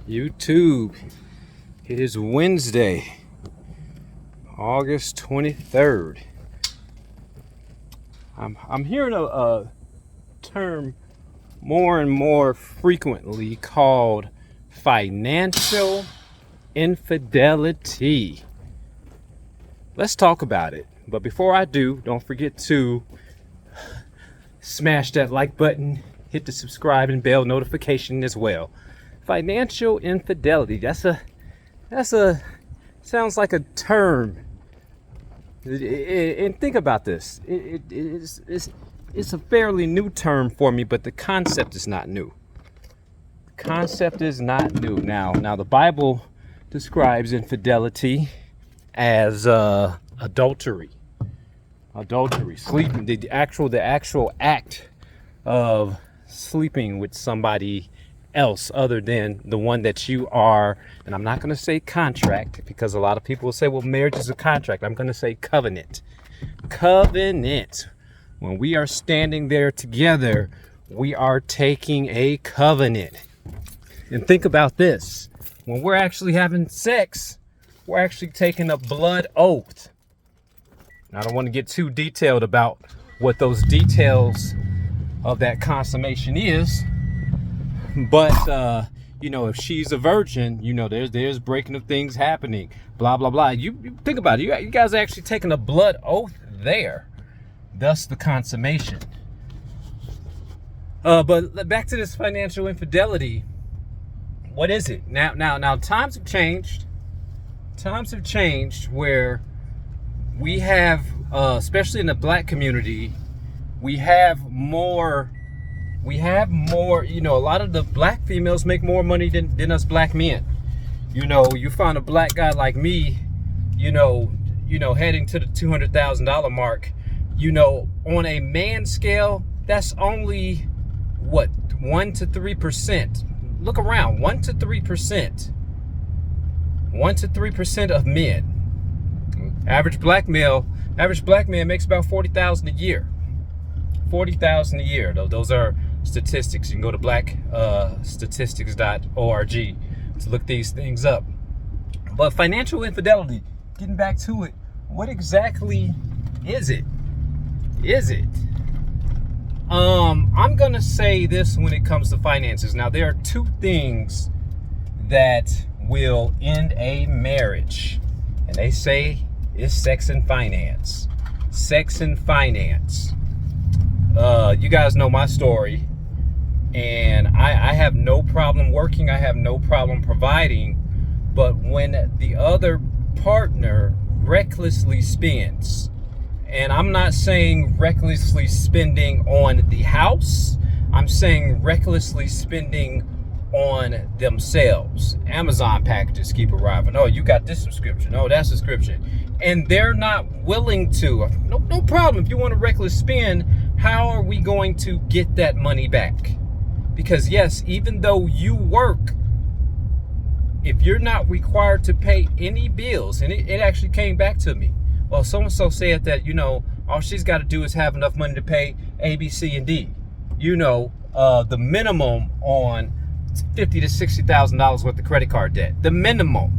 YouTube. It is Wednesday, August 23rd. I'm hearing a term more and more frequently called financial infidelity. Let's talk about it. But before I do, don't forget to smash that like button, hit the subscribe and bell notification as well. Financial infidelity. That's a sounds like a term. And think about this. It's a fairly new term for me, but the concept is not new. The concept is not new. Now the Bible describes infidelity as adultery, sleeping, the actual act of sleeping with somebody else other than the one that you are. And I'm not going to say contract, because a lot of people will say, well, marriage is a contract. I'm going to say covenant. When we are standing there together, we are taking a covenant. And think about this. When we're actually having sex, we're actually taking a blood oath. I don't want to get too detailed about what those details of that consummation is. But, if she's a virgin, there's breaking of things happening, blah, blah, blah. You think about it. You guys are actually taking a blood oath there. Thus the consummation. But back to this financial infidelity. What is it? Now, times have changed. Times have changed where we have, especially in the black community, we have more, a lot of the black females make more money than us black men. You find a black guy like me, heading to the $200,000 mark, on a man scale, that's only, 1 to 3%. Look around, 1 to 3%. 1 to 3% of men. Average black man makes about $40,000 a year. $40,000 a year. Those are statistics. You can go to blackstatistics.org to look these things up. But financial infidelity, getting back to it, what exactly is it? I'm gonna say this when it comes to finances. Now, there are two things that will end a marriage, and they say it's sex and finance. Sex and finance. You guys know my story, and I have no problem working. I have no problem providing. But when the other partner recklessly spends, and I'm not saying recklessly spending on the house, I'm saying recklessly spending on themselves. Amazon packages keep arriving. Oh, you got this subscription. Oh, that subscription. And they're not willing to. No problem. If you want to reckless spend, how are we going to get that money back? Because yes, even though you work, if you're not required to pay any bills, and it actually came back to me. Well, so-and-so said that, all she's got to do is have enough money to pay A, B, C, and D. The minimum on $50,000 to $60,000 worth of credit card debt. The minimum.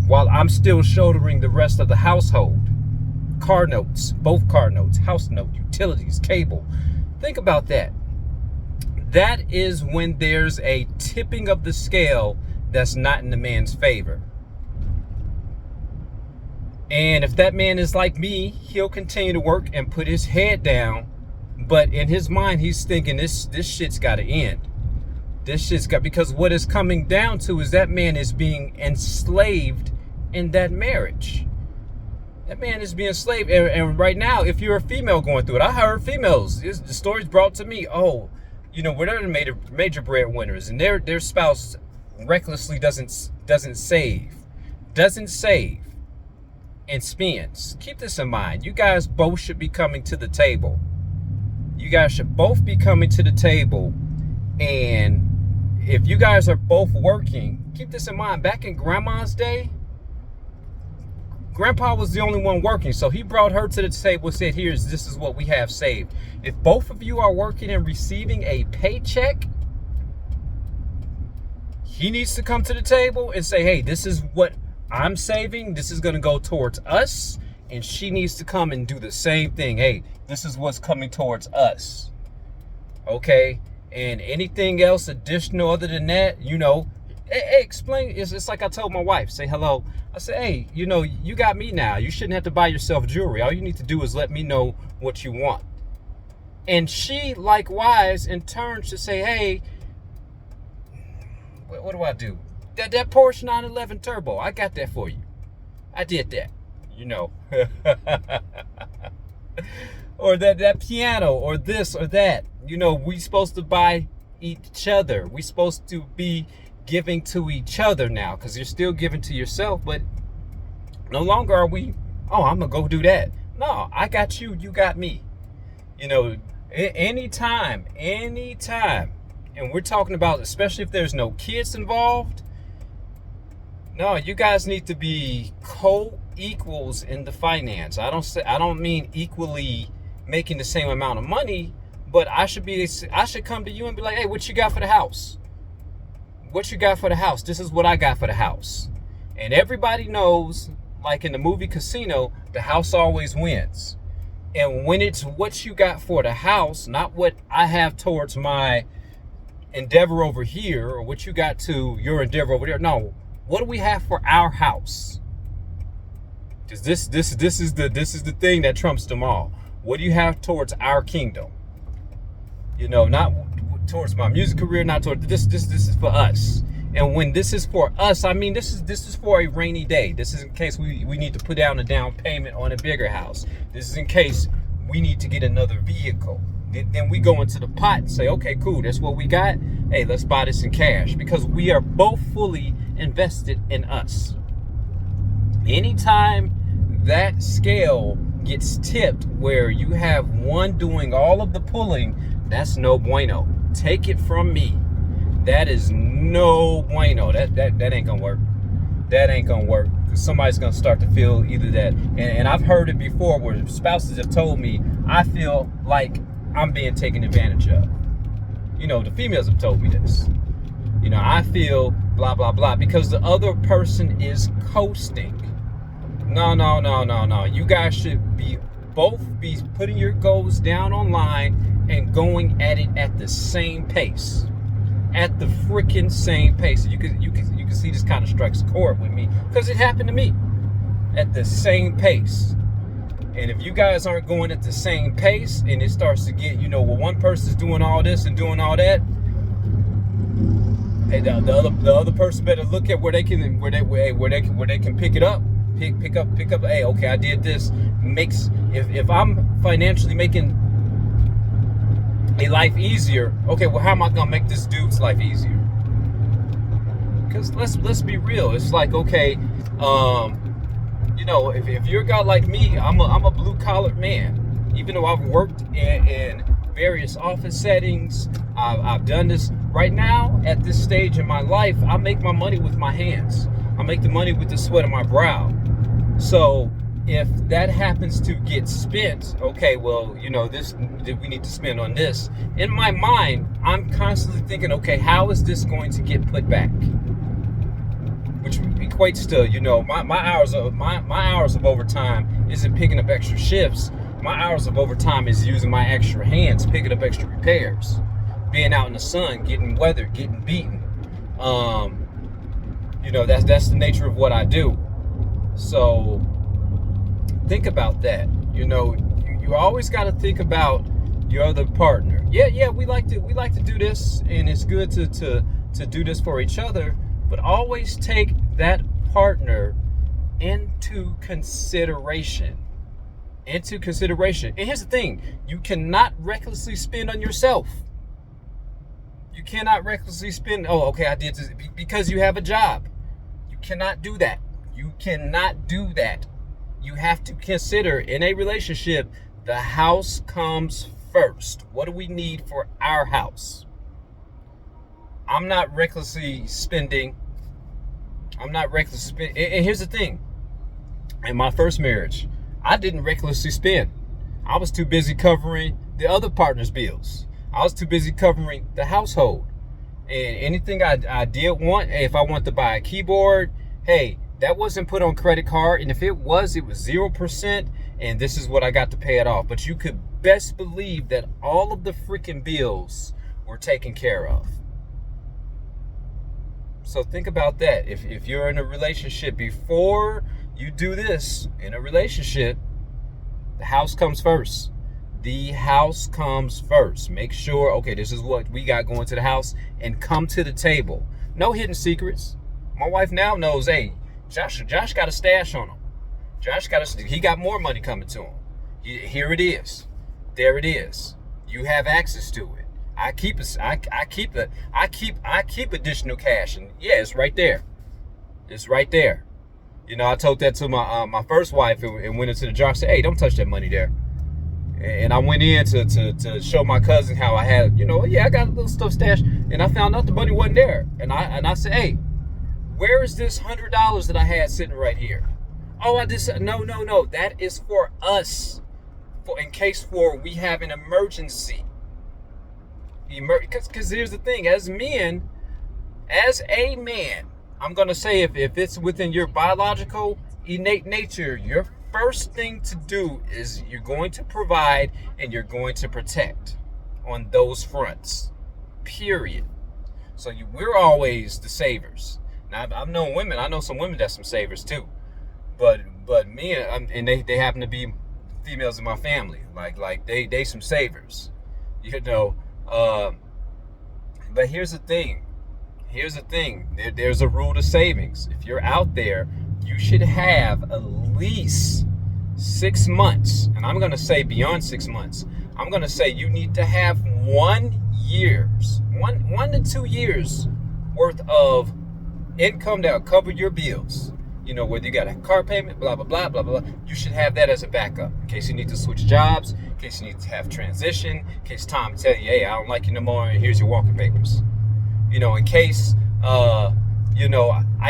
While I'm still shouldering the rest of the household. Car notes, both car notes, house note, utilities, cable. Think about that. That is when there's a tipping of the scale that's not in the man's favor. And if that man is like me, he'll continue to work and put his head down. But in his mind, he's thinking this shit's got to end. Because what is coming down to is that man is being enslaved in that marriage. That man is being enslaved. And right now, if you're a female going through it, I heard females, the stories brought to me, we're the major breadwinners, and their spouse recklessly doesn't save and spends. Keep this in mind. You guys both should be coming to the table. And if you guys are both working, keep this in mind. Back in grandma's day, grandpa was the only one working. So he brought her to the table and said, this is what we have saved. If both of you are working and receiving a paycheck, he needs to come to the table and say, hey, this is what I'm saving. This is going to go towards us. And she needs to come and do the same thing. Hey, this is what's coming towards us. Okay? And anything else additional other than that, hey, explain. It's like I told my wife, say hello. I said, hey, you got me now. You shouldn't have to buy yourself jewelry. All you need to do is let me know what you want. And she, likewise, in turn, should say, hey, what do I do? That Porsche 911 Turbo, I got that for you. I did that, or that piano, or this or that. We supposed to buy each other. We supposed to be giving to each other now, because you're still giving to yourself, but no longer are we, I'm gonna go do that. No, I got you, you got me. Anytime, and we're talking about, especially if there's no kids involved, no, you guys need to be co-equals in the finance. I don't mean equally making the same amount of money, but I should come to you and be like, hey, what you got for the house? What you got for the house? This is what I got for the house. And everybody knows, like in the movie Casino, the house always wins. And when it's what you got for the house, not what I have towards my endeavor over here, or what you got to your endeavor over there. No, what do we have for our house? Because this is the thing that trumps them all. What do you have towards our kingdom? Not towards my music career, not towards this is for us. And when this is for us, I mean, this is for a rainy day. This is in case we need to put down a down payment on a bigger house. This is in case we need to get another vehicle. Then we go into the pot and say, okay, cool, that's what we got. Hey, let's buy this in cash, because we are both fully invested in us. Anytime that scale gets tipped where you have one doing all of the pulling, that's no bueno. Take it from me. That is no bueno. That ain't gonna work. That ain't gonna work. Because somebody's gonna start to feel either that. And I've heard it before where spouses have told me, I feel like I'm being taken advantage of. The females have told me this. I feel blah, blah, blah, because the other person is coasting. No. You guys should both be putting your goals down online and going at it at the same pace. At the freaking same pace. You can see this kind of strikes a chord with me, because it happened to me. At the same pace. And if you guys aren't going at the same pace, and it starts to get, one person's doing all this and doing all that, hey, the other person better look at where they can pick it up, pick up. Hey, okay, I did this. If I'm financially making a life easier, okay, well, how am I gonna make this dude's life easier? Because let's be real. It's like, okay, if you're a guy like me, I'm a blue collar man. Even though I've worked in various office settings, I've done this. Right now, at this stage in my life, I make my money with my hands. I make the money with the sweat of my brow. So if that happens to get spent, okay, well, we need to spend on this. In my mind, I'm constantly thinking, okay, how is this going to get put back? Which equates to, my hours of overtime isn't picking up extra shifts. My hours of overtime is using my extra hands, picking up extra repairs, being out in the sun, getting weathered, getting beaten. That's the nature of what I do. So think about that. You always got to think about your other partner. Yeah, we like to do this, and it's good to do this for each other, but always take that partner into consideration. And here's the thing, you cannot recklessly spend on yourself. You cannot recklessly spend, I did this because you have a job. You cannot do that. You have to consider, in a relationship, the house comes first. What do we need for our house? I'm not recklessly spending. And here's the thing. In my first marriage, I didn't recklessly spend. I was too busy covering the other partner's bills. I was too busy covering the household. And anything I did want, if I want to buy a keyboard, hey, that wasn't put on credit card. And if it was 0%. And this is what I got to pay it off. But you could best believe that all of the freaking bills were taken care of. So think about that. If you're in a relationship, before you do this in a relationship, the house comes first. The house comes first. Make sure, okay, this is what we got going to the house, and come to the table. No hidden secrets. My wife now knows, hey, Josh got a stash on him. He got more money coming to him. Here it is. There it is. You have access to it. I keep additional cash, and yeah, it's right there. It's right there. You know, I told that to my first wife, and went into the jar. I said, hey, don't touch that money there. And I went in to show my cousin how I had, I got a little stuff stashed, and I found out the money wasn't there. And I said, hey, where is this $100 that I had sitting right here? Oh, no. That is for us, in case we have an emergency. Because here's the thing, as a man, I'm gonna say if it's within your biological innate nature, your first thing to do is you're going to provide and you're going to protect on those fronts. Period. So we're always the savers. Now I've known women. I know some women that's some savers too. But me and they happen to be females in my family. Like they some savers, But here's the thing. There's a rule to savings. If you're out there, you should have at least 6 months, and I'm gonna say beyond 6 months. I'm gonna say you need to have 1 to 2 years worth of income that will cover your bills. Whether you got a car payment, blah, blah, blah, blah, blah. You should have that as a backup in case you need to switch jobs, in case you need to have transition, in case Tom tell you, hey, I don't like you no more, and here's your walking papers. In case, I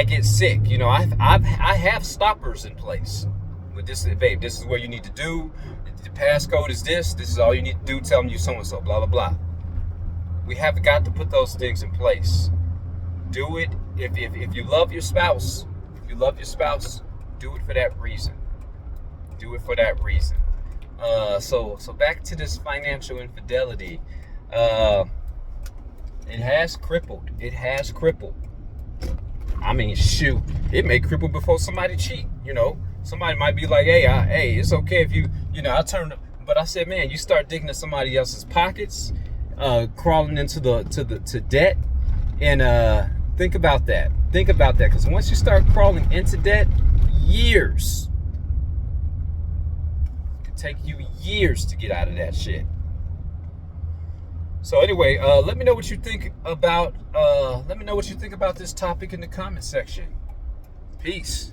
get sick. I have stoppers in place. But this is what you need to do. The passcode is this. This is all you need to do. Tell them you so-and-so, blah, blah, blah. We have got to put those things in place. Do it. If you love your spouse, do it for that reason. So back to this financial infidelity. It has crippled. I mean, shoot, it may cripple before somebody cheat. Somebody might be like, hey, it's okay if I turned, but I said, man, you start digging in somebody else's pockets, crawling into to debt, and think about that. Because once you start crawling into debt, years. It could take you years to get out of that shit. So anyway, let me know what you think about this topic in the comment section. Peace.